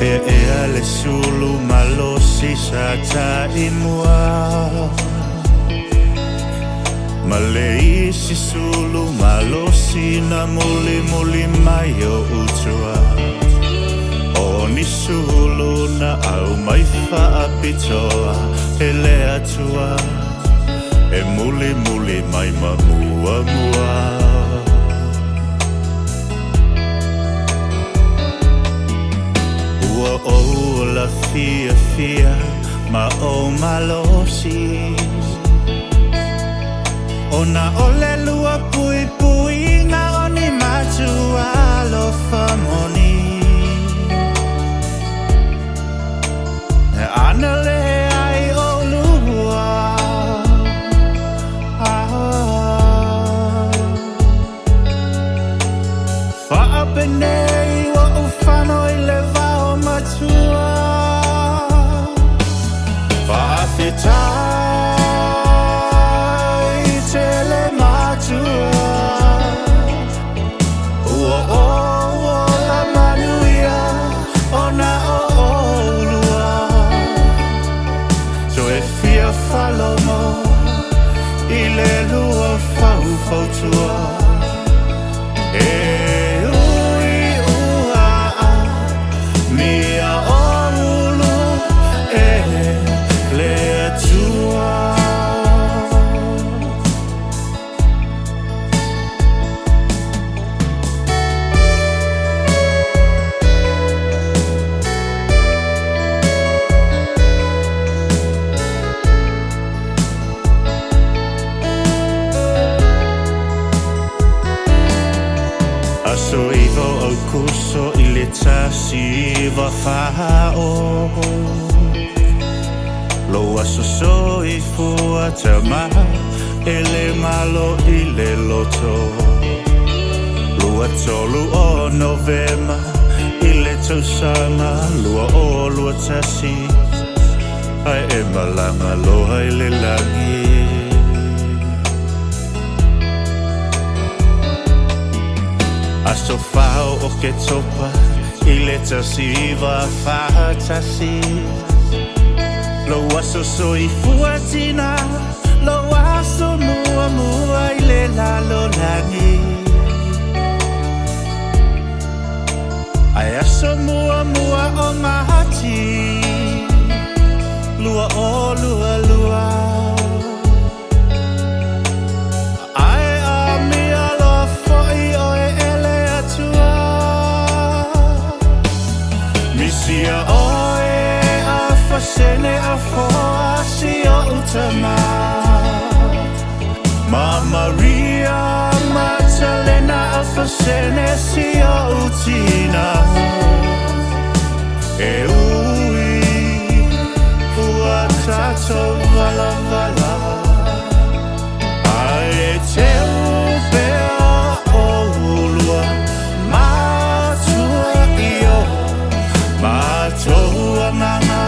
ale sulu malosi sa taimua Malei si sulu malosi na muli mai o utua Oni sulu na au mai whaapitoa e lea tua E muli mai mamua mua Ua o la fia ma o malosi Ona ole lua pui na oni matua lo famoni Anale ai o lua Whaapenei wa uwhanoi le vao matua Whaafetai te le matua Ua o la manuia ona o lua So e fia whalomo I le lua fautua So ivo o kuso I le tasi wa whao Lo aso so I fua tama E le malo I le loto Lua tolu o novema I le tausanga Lua o lua tasi Ai e malanga loa I le langi Aso whao o ke topa I le tasi wa whaatasi Lo aso so I fuatina Lo aso mua I le lalo langi Ai aso mua o mahati Lua o lua Sia oe AFASENE AFOA sia utama Maria MATALENA AFASENE sia utina E ui ua tato vala Ai te upea o ulua matua io Matoa manga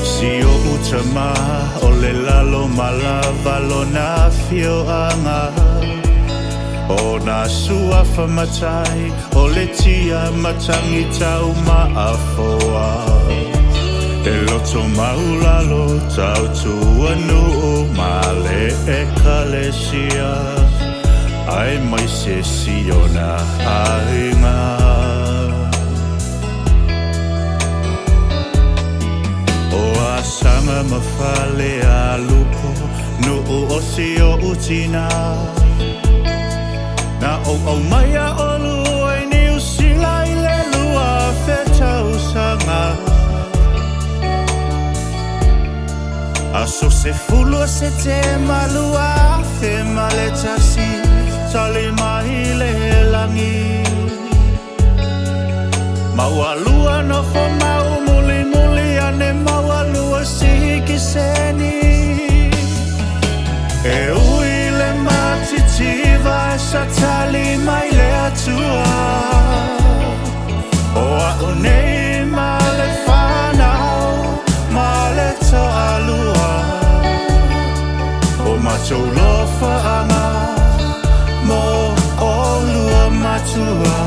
Si o utama o le lalo malava lo na fio anga O na sua whamatai O le tia matangi tau AFOA E loto maulalo tau tuanu o male e kalesia Ai mai se siona hainga O asanga mawhale a lupo No o osi o utina Na o maia o lua I niu sila I le lua wheta usanga Aso se fulua se te malua Fe male tasi Tali mai le langi Maua lua no fo mau muli Ane maua lua siki seni E ui le matiti vai sa tali matou lofa anga mo o lua matua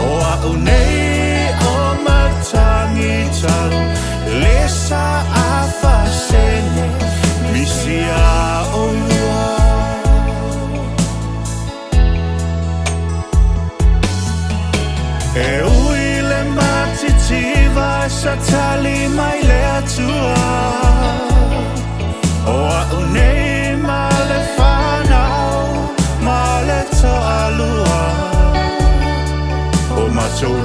o au nei o matangi taru lesa AFASENE misia o lua e ui le matitiva sa tali mai le atua o au nei ma le whanau ma le toa lua o matou